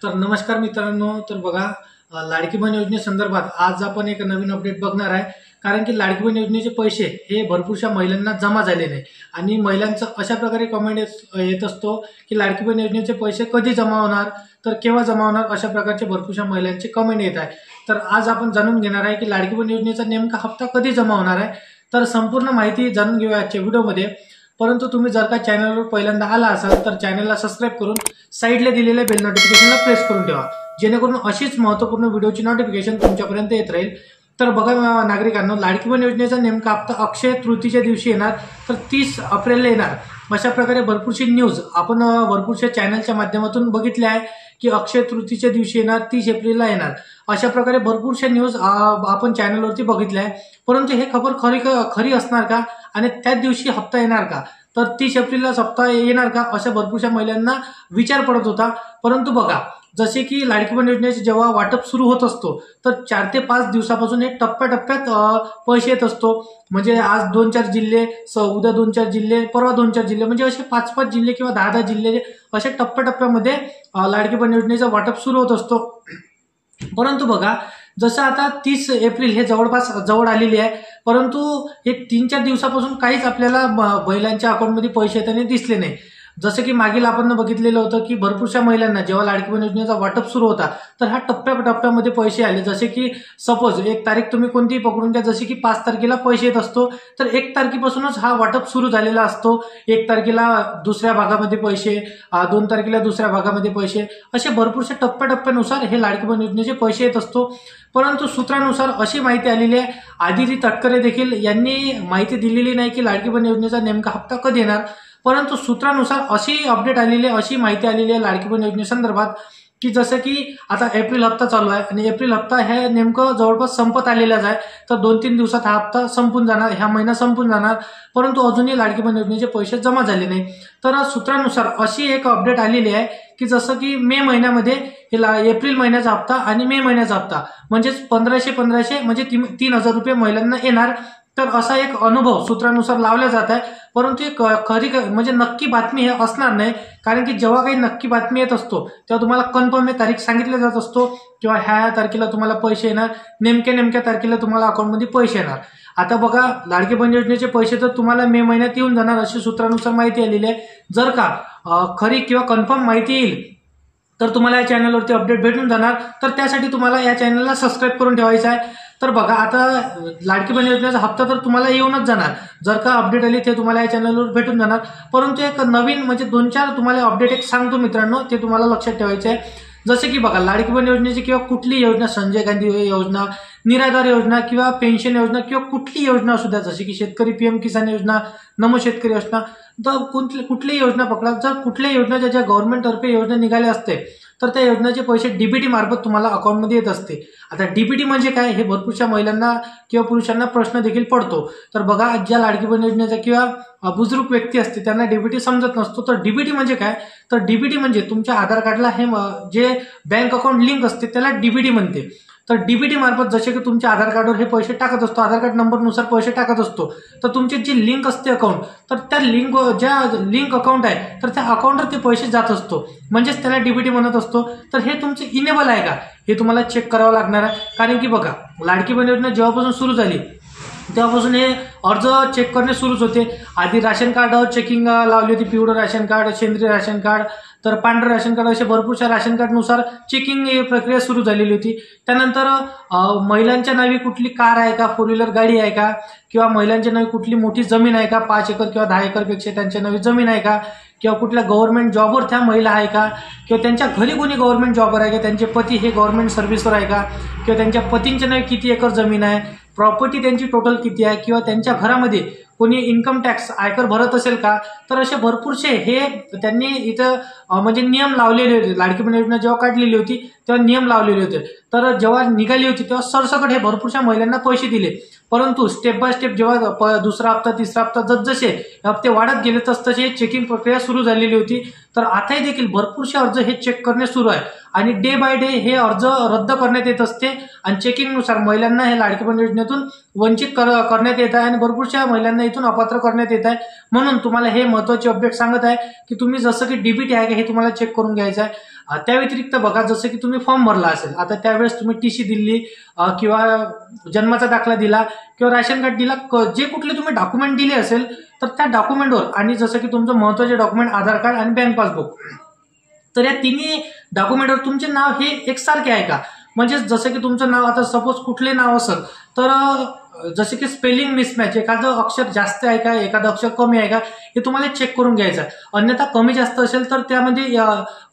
तर नमस्कार मित्रांनो, तर बघा लाडकी बहीण योजनेसंदर्भात आज आपण एक नवीन अपडेट बघणार आहे. कारण की लाडकी बहीण योजनेचे पैसे हे भरपूरशा महिलांना जमा झाले नाही आणि महिलांचं अशा प्रकारे कमेंट येत असतो की लाडकी बहीण योजनेचे पैसे कधी जमा होणार, तर केव्हा जमा होणार, अशा प्रकारचे भरपूरशा महिलांचे कमेंट येत आहे. तर आज आपण जाणून घेणार आहे की लाडकी बहीण योजनेचा नेमका हप्ता कधी जमा होणार आहे. तर संपूर्ण माहिती जाणून घेऊया आजच्या व्हिडिओमध्ये. परंतु तुम्ही जर का चॅनलवर पहिल्यांदा आला असाल तर चॅनलला सबस्क्राईब करून साईडला दिलेल्या बेल नोटिफिकेशनला प्रेस करून ठेवा, जेणेकरून अशीच महत्त्वपूर्ण व्हिडिओची नोटिफिकेशन तुमच्यापर्यंत येत राहील. तर बघा नागरिकांनो, लाडकी बहीण योजनेचा नेमका हप्ता अक्षय तृतीयेच्या दिवशी येणार, तर 30 एप्रिलला येणार. अशा प्रकारे भरपूरशी न्यूज आपण भरपूरशा चॅनलच्या माध्यमातून बघितल्या आहे की अक्षय तृतीयेच्या दिवशी येणार, 30 एप्रिलला येणार. अशा प्रकारे भरपूरशा न्यूज आपण चॅनलवरती बघितल्या आहे. परंतु हे खबर खरी असणार का आणि त्याच दिवशी हप्ता येणार का, तर 30 एप्रिललाच हप्ता येणार का, अशा भरपूरशा महिलांना विचार पडत होता. परंतु बघा, जसे की लाडकी बहीण योजनेचे जेव्हा वाटप सुरू होत असतो तर 4 ते 5 दिवसापासून हे टप्प्याटप्प्यात पैसे येत असतो. म्हणजे आज 2-4 जिल्हे, उद्या 2-4 जिल्हे, परवा 2-4 जिल्हे, म्हणजे असे 5-5 जिल्हे किंवा 10-10 जिल्हे अशा टप्प्याटप्प्यामध्ये लाडकी बहीण योजनेचा वाटप सुरू होत असतो. परंतु बघा, जसं आता 30 एप्रिल हे जवळपास जवळ आलेली आहे, परंतु हे 3-4 दिवसापासून काहीच आपल्याला महिलांच्या अकाउंटमध्ये पैसे येताना दिसले नाही. जसं की मागील आपण बघितलेलं होतं की भरपूरशा महिलांना जेव्हा लाडकी बहीण योजनेचा वाटप सुरू होता तर हा टप्प्याटप्प्यामध्ये पैसे आले. जसे की सपोज 1 तारीख तुम्ही कोणतीही पकडून घ्या, जसे की 5 तारखेला पैसे येत असतो तर 1 तारखेपासूनच हा वाटप सुरू झालेला असतो. 1 तारखेला दुसऱ्या भागामध्ये पैसे, 2 तारखेला दुसऱ्या भागामध्ये पैसे, असे भरपूरशा टप्प्याटप्प्यानुसार हे लाडकी बहीण योजनेचे पैसे येत असतो. परंतु सूत्रानुसार अशी माहिती आलेली आहे, आदिती तटकरे देखील यांनी माहिती दिलेली नाही की लाडकी बहीण योजनेचा नेमका हप्ता कधी येणार. परंतु सूत्रानुसार अशी अपडेट आलेली आहे, अशी माहिती आलेली आहे लाडकी बहीण योजनेसंदर्भात की जसं की आता एप्रिल हप्ता चालू आहे आणि एप्रिल हप्ता हे नेमकं जवळपास संपत आलेलाच आहे. तर 2-3 दिवसात हा हप्ता संपून जाणार, ह्या महिना संपून जाणार. परंतु अजूनही लाडकी बहीण योजनेचे पैसे जमा झाले नाही. तर सूत्रानुसार अशी एक अपडेट आलेली आहे की जसं की मे महिन्यामध्ये हे एप्रिल महिन्याचा हप्ता आणि मे महिन्याचा हप्ता म्हणजेच 1500 म्हणजे 3000 रुपये महिलांना येणार. तर असा एक अनुभव सूत्रानुसार लावला जात आहे. परंतु एक खरी म्हणजे नक्की बातमी हे असणार नाही, कारण की जेव्हा काही नक्की बातमी येत असतो तेव्हा तुम्हाला कन्फर्म तारीख सांगितली जात असतो किंवा ह्या तारखेला तुम्हाला पैसे येणार, नेमक्या तारखेला तुम्हाला अकाउंटमध्ये पैसे येणार. आता बघा, लाडकी बहीण योजनेचे पैसे तर तुम्हाला मे महिन्यात येऊन जाणार अशी सूत्रानुसार माहिती आलेली आहे. जर का खरी किंवा कन्फर्म माहिती येईल तर तुम्हाला या चॅनलवरती अपडेट भेटून जाणार. तर त्यासाठी तुम्हाला या चॅनलला सबस्क्राईब करून ठेवायचं आहे. तर बघा, आता लाडकी बहीण योजनेचा हप्ता तर तुम्हाला येऊनच जाणार. जर का अपडेट आली ते तुम्हाला या चॅनलवर भेटून जाणार. परंतु एक नवीन म्हणजे 2-4 तुम्हाला अपडेट एक सांगतो मित्रांनो, ते तुम्हाला लक्षात ठेवायचे आहे. जसे की बघा, लाडकी बहीण योजनेची किंवा कुठली योजना, संजय गांधी योजना, निराधार योजना किंवा पेन्शन योजना किंवा कुठली योजना असू द्या, जसे की शेतकरी PM किसान योजना, नमो शेतकरी योजना, तर कुठलीही योजना पकडा, जर कुठल्याही योजनेच्या ज्या गव्हर्नमेंटतर्फे योजना निघाल्या असते तर त्या योजनेचे पैसे डीबीटी मार्फत तुम्हाला अकाउंटमध्ये येत असते. आता डीबीटी म्हणजे काय, हे भरपूरशा महिलांना किंवा पुरुषांना प्रश्न देखील पडतो. तर बघा, ज्या लाडकी बहीण योजनेचा किंवा बुजुर्ग व्यक्ती असते त्यांना डीबीटी समजत नसतो. तर डीबीटी म्हणजे काय, तर डीबीटी म्हणजे तुमच्या आधार कार्डला हे जे बँक अकाउंट लिंक असते त्याला डीबीटी म्हणते. तर डीबीटी मार्फत जसे की तुमच्या आधार कार्डवर हे पैसे टाकत असतो, आधार कार्ड नंबरनुसार पैसे टाकत असतो, तर तुमचे जे लिंक असते अकाउंट, तर त्या ज्या लिंक अकाउंट आहे तर त्या अकाउंटवर ते पैसे जात असतो, म्हणजेच त्याला डीबीटी म्हणत असतो. तर हे तुमचे इनेबल आहे का हे तुम्हाला चेक करावं लागणार आहे. कारण की बघा, लाडकी बहीण योजना जेव्हापासून सुरू झाली तेव्हापासून हे अर्ज चेक करणे सुरूच होते. आधी राशन कार्डावर चेकिंग लावली होती, पिवळं राशन कार्ड, सेंद्रिय राशन कार्ड, तर पांढरं राशन कार्ड, असे भरपूरशा राशन कार्डनुसार चेकिंग प्रक्रिया सुरू झालेली होती. त्यानंतर महिलांच्या नावी कुठली कार आहे का, 4 व्हीलर गाडी आहे का, किंवा महिलांच्या नावी कुठली मोठी जमीन आहे का, 5 एकर किंवा 10 एकरपेक्षा त्यांच्या नावी जमीन आहे का, किंवा कुठल्या गव्हर्नमेंट जॉबवर त्या महिला आहे का, किंवा त्यांच्या घरी कोणी गव्हर्नमेंट जॉबवर आहे का, त्यांचे पती हे गव्हर्नमेंट सर्व्हिसवर आहे का, किंवा त्यांच्या पतींच्या नावी किती एकर जमीन आहे, प्रॉपर्टी त्यांची टोटल किती आहे, किंवा त्यांच्या घरामध्ये कोणी इन्कम टॅक्स आयकर भरत असेल का. तर असे भरपूरसे हे त्यांनी इथं म्हणजे नियम लावलेले होते. लाडकी बहीण योजना जेव्हा काढलेली होती तेव्हा नियम लावलेले होते. तर जेव्हा निघाली होती तेव्हा सरसकट हे भरपूरशा महिलांना पैसे दिले. परंतु स्टेप बाय स्टेप जेव्हा दुसरा हप्ता, तिसरा हप्ता, जसजसे हप्ते वाढत गेले तसतसे चेकिंग प्रक्रिया सुरू झालेली होती. तर आताही देखील भरपूरसे अर्ज हे चेक करणे सुरू आहे. आणि डे बाय डे हे अर्ज रद्द करण्यात येत असते आणि चेकिंगनुसार महिलांना हे लाडकी बहीण योजनेतून वंचित करण्यात येत आहे आणि भरपूरशा महिलांना इथून अपात्र करण्यात येत आहे। म्हणून तुम्हाला हे महत्त्वाचे अपडेट सांगत आहे की तुम्ही जसं की डीबीटी आहे हे तुम्हाला चेक करून घ्यायचं आहे। त्या व्यतिरिक्त बघा, जसं की तुम्ही फॉर्म भरला असेल, आता त्यावेळेस तुम्ही टीसी दिली किंवा जन्माचा दाखला दिला किंवा राशन कार्ड दिला, जे कुठले तुम्ही डॉक्युमेंट दिले असेल तर त्या डॉक्युमेंटवर आणि जसं की तुमचं महत्त्वाचे डॉक्युमेंट आधार कार्ड आणि बँक पासबुक, तर या तिन्ही डॉक्युमेंटवर तुमचे नाव हे एकसारखे आहे का? म्हणजे जसं की तुमचं नाव आता सपोज कुठले नाव असेल तर जसे की स्पेलिंग मिसमॅच, एखादं अक्षर जास्त आहे का, एखादं अक्षर कमी आहे का, हे तुम्हाला चेक करून घ्यायचं आहे। अन्यथा कमी जास्त असेल तर त्यामध्ये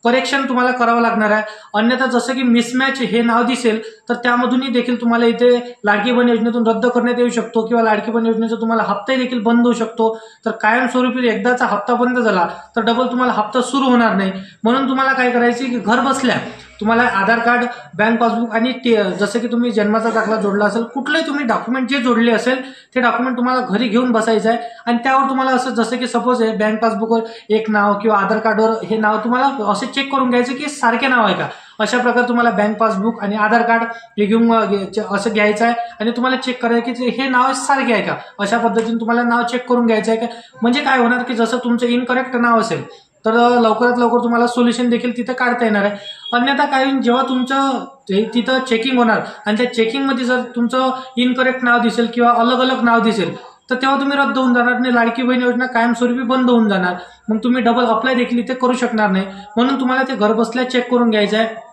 करेक्शन तुम्हाला करावं लागणार आहे। अन्यथा जसं की मिसमॅच हे नाव दिसेल तर त्यामधूनही देखील तुम्हाला इथे लाडकी बहीण योजनेतून रद्द करण्यात येऊ शकतो किंवा लाडकी बहीण योजनेचा तुम्हाला हप्ताही देखील बंद होऊ शकतो। तर कायमस्वरूपी एकदाचा हप्ता बंद झाला तर डबल तुम्हाला हप्ता सुरू होणार नाही। म्हणून तुम्हाला काय करायचं की घर बसल्या तुम्हाला आधार कार्ड, बँक पासबुक आणि जसं की तुम्ही जन्माचा दाखला जोडला असेल, कुठलेही तुम्ही डॉक्युमेंट जे जोडले असेल ते डॉक्युमेंट तुम्हाला घरी घेऊन बसायचं आहे आणि त्यावर तुम्हाला असं जसं की सपोज आहे बँक पासबुकवर एक नाव किंवा आधार कार्डवर हे नाव तुम्हाला असे चेक करून घ्यायचं की सारखे नाव आहे का। अशा प्रकारे तुम्हाला बँक पासबुक आणि आधार कार्ड हे घेऊन असं घ्यायचं आहे आणि तुम्हाला चेक करायचं की हे नाव सारखे आहे का। अशा पद्धतीने तुम्हाला नाव चेक करून घ्यायचं आहे का। म्हणजे काय होणार की जसं तुमचं इनकरेक्ट नाव असेल तर लवकरात लवकर तुम्हाला सोल्युशन देखील तिथे काढता येणार आहे। अन्यथा काय होईल, जेव्हा तुमचं तिथं चेकिंग होणार आणि त्या चेकिंगमध्ये जर तुमचं इनकरेक्ट नाव दिसेल किंवा अलग अलग नाव दिसेल तर तेव्हा तुम्ही रद्द होऊन जाणार आणि लाडकी बहीण योजना कायमस्वरूपी बंद होऊन जाणार। मग तुम्ही डबल अप्लाय देखील इथे करू शकणार नाही। म्हणून तुम्हाला ते घर बसल्या चेक करून घ्यायचं आहे।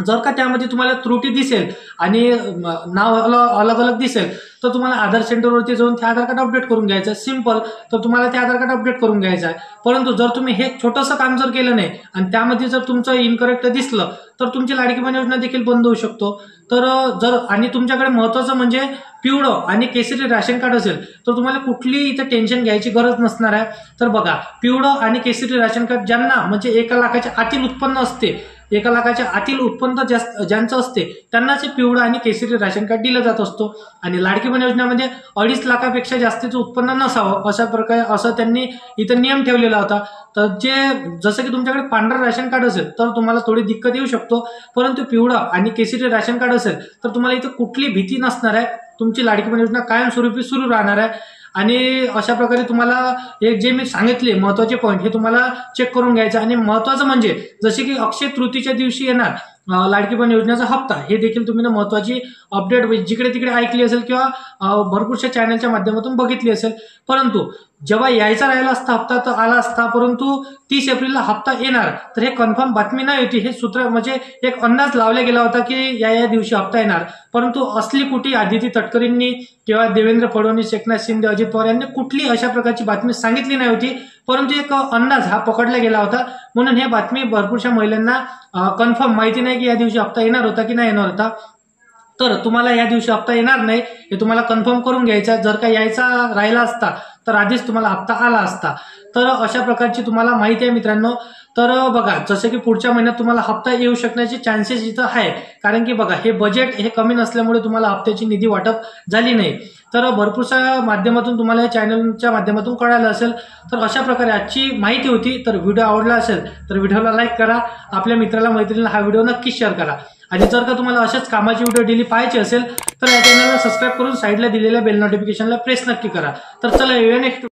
जर का त्यामध्ये तुम्हाला त्रुटी दिसेल आणि नाव अलग अलग दिसेल तर तुम्हाला आधार सेंटरवरती जाऊन ते आधार कार्ड अपडेट करून घ्यायचं आहे। सिंपल, तर तुम्हाला ते आधार कार्ड अपडेट करून घ्यायचं आहे। परंतु जर तुम्ही हे छोटंसं काम जर केलं नाही आणि त्यामध्ये जर तुमचं इनकरेक्ट दिसलं तर तुमची लाडकी बहीण योजना देखील बंद होऊ शकतो। तर जर आणि तुमच्याकडे महत्त्वाचं म्हणजे पिवळं आणि केसरी राशन कार्ड असेल तर तुम्हाला कुठलीही इथे टेन्शन घ्यायची गरज नसणार आहे। तर बघा, पिवळं आणि केसरी राशन कार्ड ज्यांना म्हणजे 1 लाखाच्या आतील उत्पन्न असते, 1 लाखाच्या आतील उत्पन्न ज्यांचं असते त्यांनाच पिवळं आणि केसरी राशन कार्ड दिलं जात असतो। आणि लाडकी बहीण योजनेमध्ये 2.5 लाखापेक्षा जास्तीचं उत्पन्न नसावं अशा प्रकारे असं त्यांनी इथं नियम ठेवलेला होता। तर जसं की तुमच्याकडे पांढरं राशन कार्ड असेल तर तुम्हाला थोडी दिक्कत येऊ शकतो, परंतु पिवळं आणि केसरी राशन कार्ड असेल तर तुम्हाला इथं कुठली भीती नसणार आहे। तुमची लाडकी बहीण योजना कायमस्वरूपी सुरू राहणार आहे। आणि अशा प्रकारे तुम्हाला एक जे मी सांगितले महत्त्वाचे पॉईंट हे तुम्हाला चेक करून घ्यायचं। आणि महत्त्वाचं म्हणजे जसे की अक्षय तृतीयेच्या दिवशी येणार लाडकी बहीण योजनेचा हप्ता, हे देखील तुम्ही महत्त्वाची अपडेट जिकडे तिकडे ऐकली असेल किंवा भरपूरशा चॅनलच्या माध्यमातून बघितली असेल। परंतु जेव्हा यायचा राहिला असता हप्ता तर आला असता, परंतु 30 एप्रिलला हप्ता येणार तर हे कन्फर्म बातमी नाही होती। हे सूत्र म्हणजे एक अंदाज लावला गेला होता की या दिवशी हप्ता येणार, परंतु असली कुठे आदिती तटकरेंनी किंवा देवेंद्र फडणवीस, एकनाथ शिंदे, अजित पवार यांनी कुठली अशा प्रकारची बातमी सांगितली नाही होती, परंतु एक अंदाज हा पकडला गेला होता। म्हणून हे बातमी भरपूरशा महिलांना कन्फर्म माहिती नाही की या दिवशी हप्ता येणार होता की नाही येणार होता। तर तुम्हाला या दिवशी हप्ता येणार नाही हे तुम्हाला कन्फर्म करून घ्यायचं आहे। जर का यायचा राहिला असता तर आधीच तुम्हाला हप्ता आला असता। तर अशा प्रकारची तुम्हाला माहिती आहे मित्रांनो। तर बघा, जसं की पुढच्या महिन्यात तुम्हाला हप्ता येऊ शकण्याचे चान्सेस इथं आहे, कारण की बघा हे बजेट हे कमी नसल्यामुळे तुम्हाला हप्त्याची निधी वाटप झाली नाही। तर भरपूरशा माध्यमातून तुम्हाला या चॅनलच्या माध्यमातून कळालं असेल। तर अशा प्रकारे आजची माहिती होती। तर व्हिडिओ आवडला असेल तर व्हिडिओला लाईक करा, आपल्या मित्राला मैत्रिणीला हा व्हिडिओ नक्की शेअर करा। आणि जर का तुम्हाला अशाच कामाची व्हिडिओ डेली पाहायची असेल तर या चॅनलला सबस्क्राईब करून साईडला दिलेल्या बेल नोटिफिकेशनला प्रेस नक्की करा। तर चला येऊया नेक्स्ट